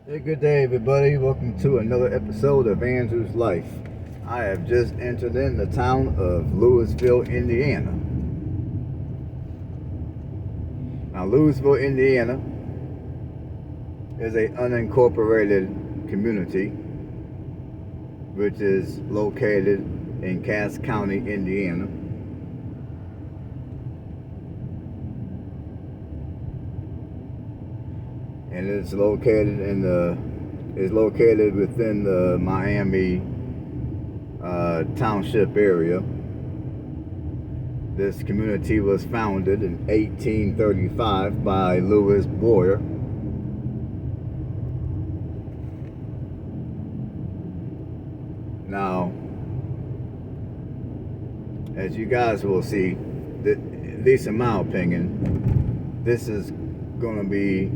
Hey, good day, everybody. Welcome to another episode of Andrew's Life. I have just entered in the town of Lewisville, Indiana. Now, Lewisville, Indiana is a unincorporated community which is located in Cass County, Indiana. And it's located within the Miami township area. This community was founded in 1835 by Louis Boyer. Now, as you guys will see, at least in my opinion, this is going to be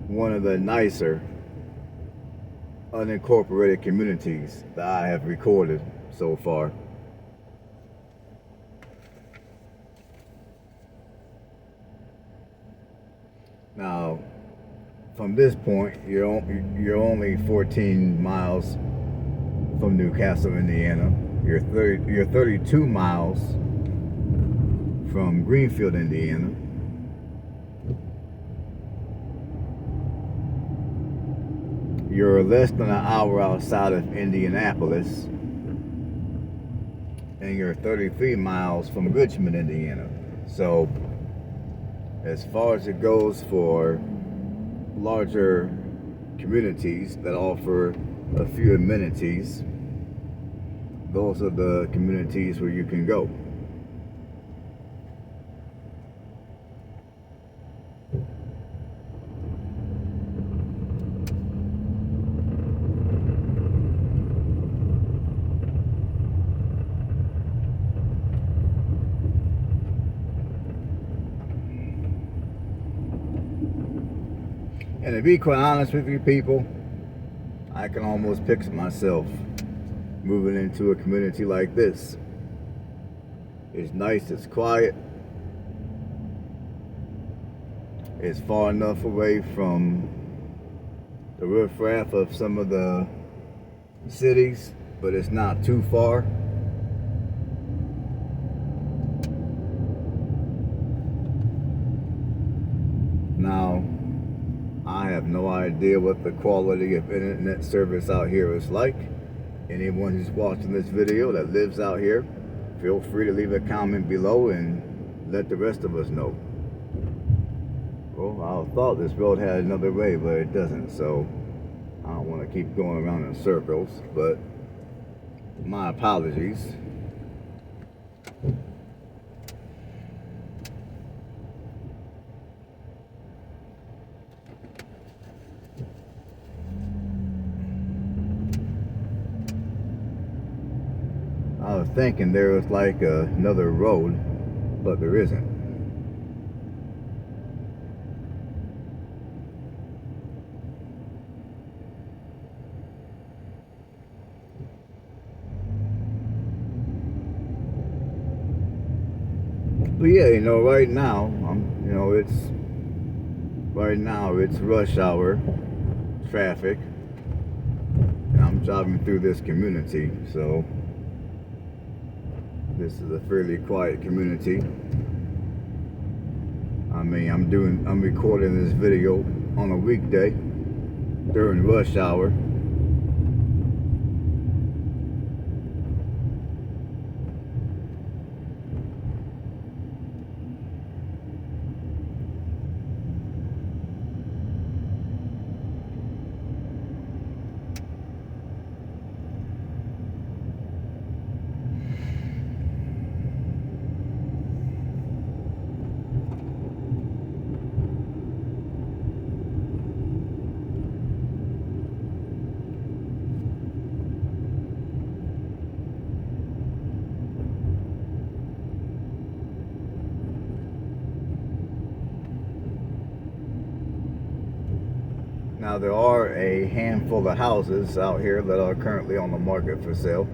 one of the nicer unincorporated communities that I have recorded so far. Now, from this point, you're only 14 miles from Newcastle, Indiana. You're 32 miles from Greenfield, Indiana. You're less than an hour outside of Indianapolis, and you're 33 miles from Richmond, Indiana. So, as far as it goes for larger communities that offer a few amenities, those are the communities where you can go. And to be quite honest with you people, I can almost picture myself moving into a community like this. It's nice, it's quiet. It's far enough away from the riffraff of some of the cities, but it's not too far. Now, I have no idea what the quality of internet service out here is like. Anyone who's watching this video that lives out here, feel free to leave a comment below and let the rest of us know. Well, I thought this road had another way, but it doesn't, so I don't want to keep going around in circles, but my apologies. I was thinking there was like another road, but there isn't. But yeah, right now, it's rush hour traffic, and I'm driving through this community, so this is a fairly quiet community. I mean, I'm recording this video on a weekday during rush hour. Now, there are a handful of houses out here that are currently on the market for sale.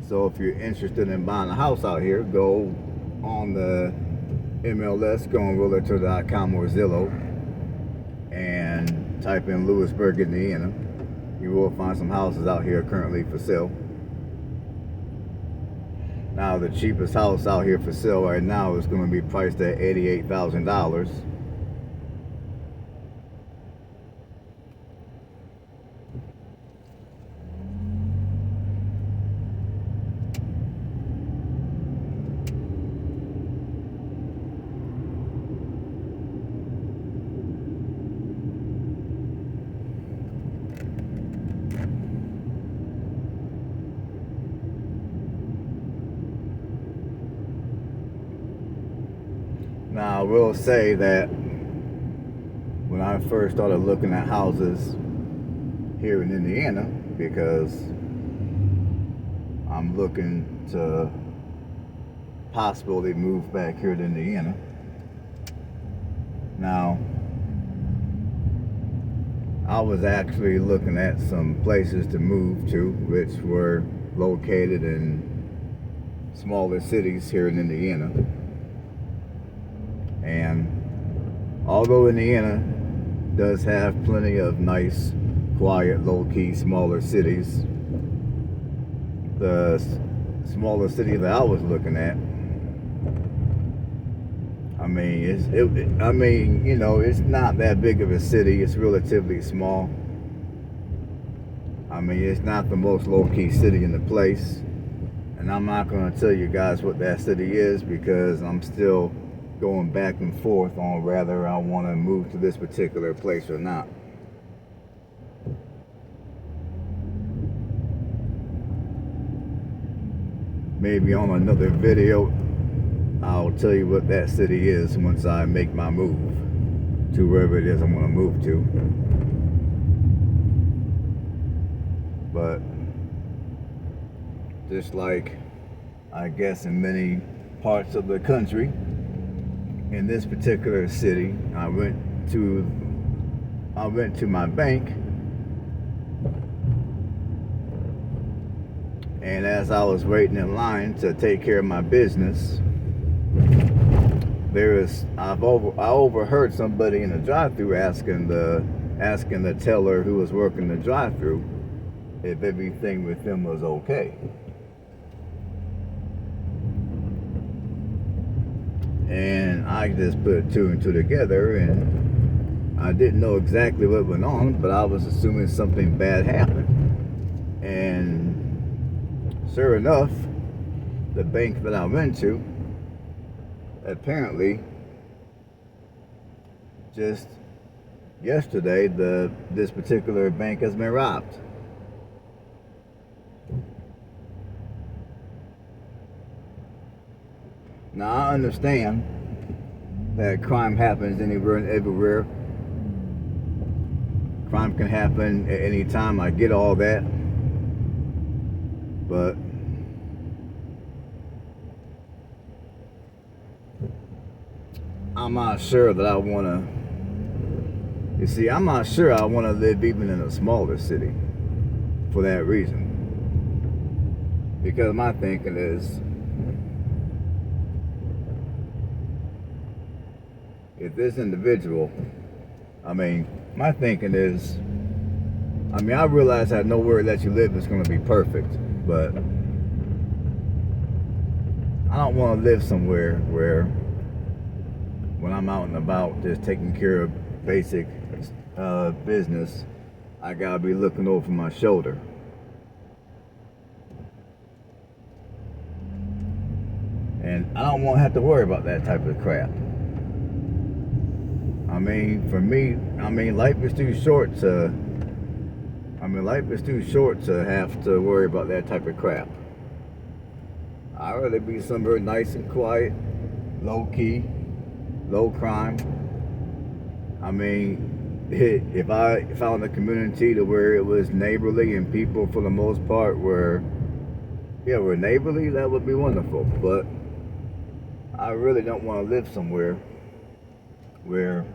So if you're interested in buying a house out here, go on the MLS, go on realtor.com or Zillow, and type in Lewisville, Indiana. You will find some houses out here currently for sale. Now, the cheapest house out here for sale right now is going to be priced at $88,000. Now, I will say that when I first started looking at houses here in Indiana, because I'm looking to possibly move back here to Indiana. Now, I was actually looking at some places to move to, which were located in smaller cities here in Indiana. And although Indiana does have plenty of nice, quiet, low-key, smaller cities, the smaller city that I was looking at, it's not that big of a city. It's relatively small. It's not the most low-key city in the place. And I'm not going to tell you guys what that city is, because I'm still going back and forth on whether I want to move to this particular place or not. Maybe on another video I'll tell you what that city is once I make my move to wherever it is I'm going to move to. But just like I guess in many parts of the country, in this particular city, I went to my bank, and as I was waiting in line to take care of my business, I overheard somebody in the drive-thru asking the teller who was working the drive-thru if everything with them was okay. And I just put two and two together, and I didn't know exactly what went on, but I was assuming something bad happened. And sure enough, the bank that I went to, apparently, just yesterday, this particular bank has been robbed. Now, I understand that crime happens anywhere and everywhere. Crime can happen at any time. I get all that. But I'm not sure that I want to... You see, I'm not sure I want to live even in a smaller city for that reason. Because my thinking is, if this individual, my thinking is, I realize that nowhere that you live is going to be perfect, but I don't want to live somewhere where when I'm out and about just taking care of basic business, I got to be looking over my shoulder. And I don't want to have to worry about that type of crap. For me, life is too short to have to worry about that type of crap. I'd rather be somewhere nice and quiet, low key, low crime. If I found a community to where it was neighborly and people for the most part were neighborly, that would be wonderful. But I really don't want to live somewhere where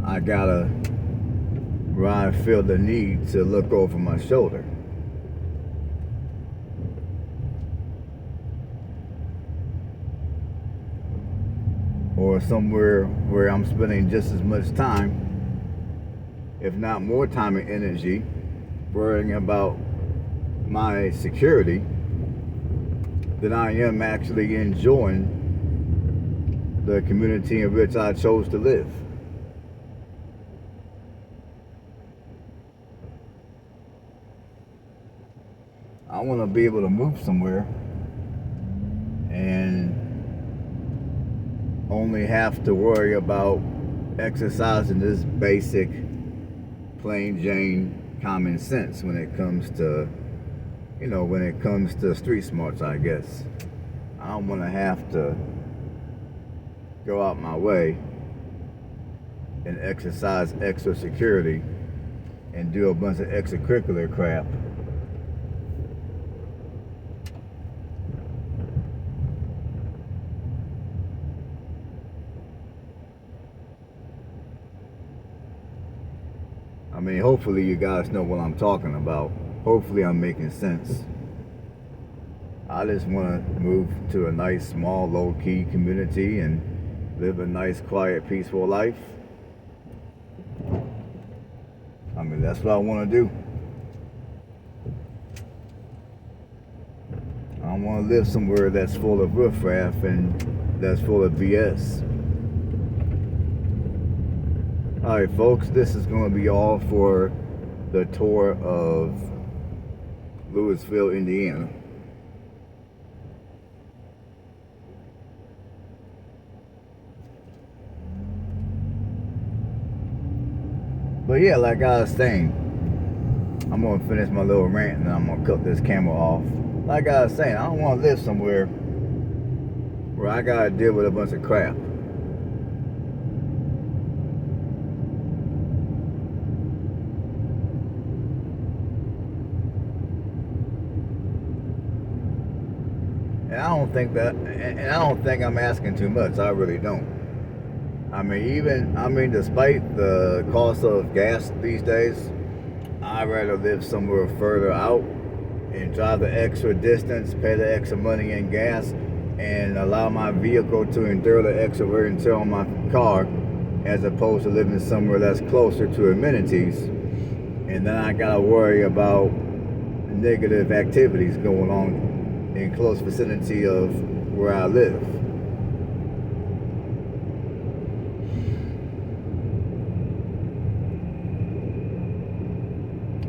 I feel the need to look over my shoulder. or somewhere where I'm spending just as much time, if not more time and energy, worrying about my security than I am actually enjoying the community in which I chose to live. I want to be able to move somewhere and only have to worry about exercising this basic, plain Jane common sense when it comes to, when it comes to street smarts, I guess. I don't want to have to go out my way and exercise extra security and do a bunch of extracurricular crap hopefully you guys know what I'm talking about. Hopefully I'm making sense. I just want to move to a nice, small, low-key community and live a nice, quiet, peaceful life. That's what I want to do. I don't want to live somewhere that's full of riffraff and that's full of BS. Alright folks, this is going to be all for the tour of Lewisville, Indiana. But yeah, like I was saying, I'm going to finish my little rant and then I'm going to cut this camera off. Like I was saying, I don't want to live somewhere where I got to deal with a bunch of crap. And I don't think I'm asking too much. I really don't. Despite the cost of gas these days, I'd rather live somewhere further out and drive the extra distance, pay the extra money in gas, and allow my vehicle to endure the extra wear and tear on my car, as opposed to living somewhere that's closer to amenities. And then I gotta worry about negative activities going on in close vicinity of where I live.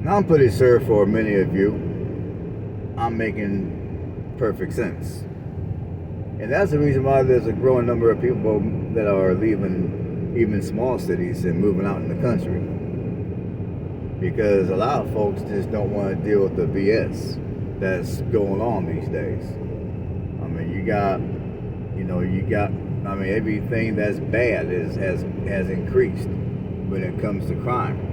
Now I'm pretty sure for many of you, I'm making perfect sense. And that's the reason why there's a growing number of people that are leaving even small cities and moving out in the country. Because a lot of folks just don't want to deal with the BS that's going on these days. Everything that's bad has increased when it comes to crime.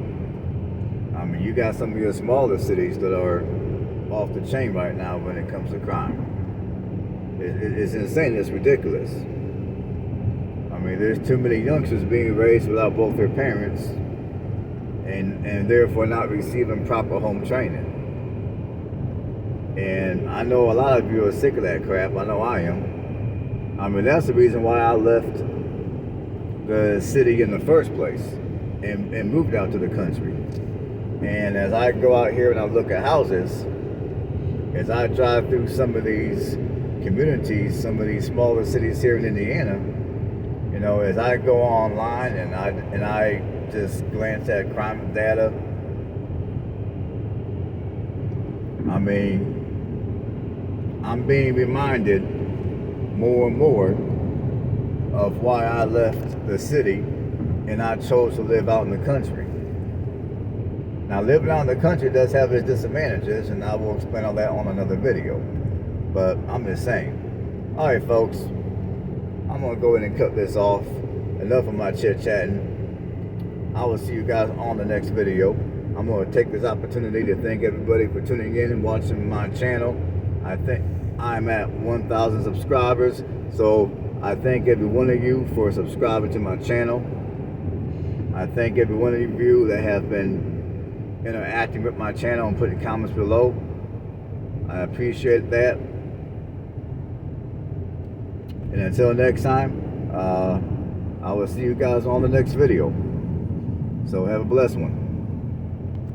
You got some of your smaller cities that are off the chain right now when it comes to crime. It's insane. It's ridiculous. There's too many youngsters being raised without both their parents and therefore not receiving proper home training. And I know a lot of you are sick of that crap. I know I am. That's the reason why I left the city in the first place and moved out to the country. And as I go out here and I look at houses, as I drive through some of these communities, some of these smaller cities here in Indiana, as I go online and I just glance at crime data, I'm being reminded more and more of why I left the city and I chose to live out in the country. Now, living out in the country does have its disadvantages, and I will explain all that on another video. But I'm just saying. Alright, folks. I'm going to go ahead and cut this off. Enough of my chit-chatting. I will see you guys on the next video. I'm going to take this opportunity to thank everybody for tuning in and watching my channel. I think I'm at 1,000 subscribers. So I thank every one of you for subscribing to my channel. I thank every one of you that have been interacting with my channel and putting comments below. I appreciate that. And until next time, I will see you guys on the next video. So have a blessed one.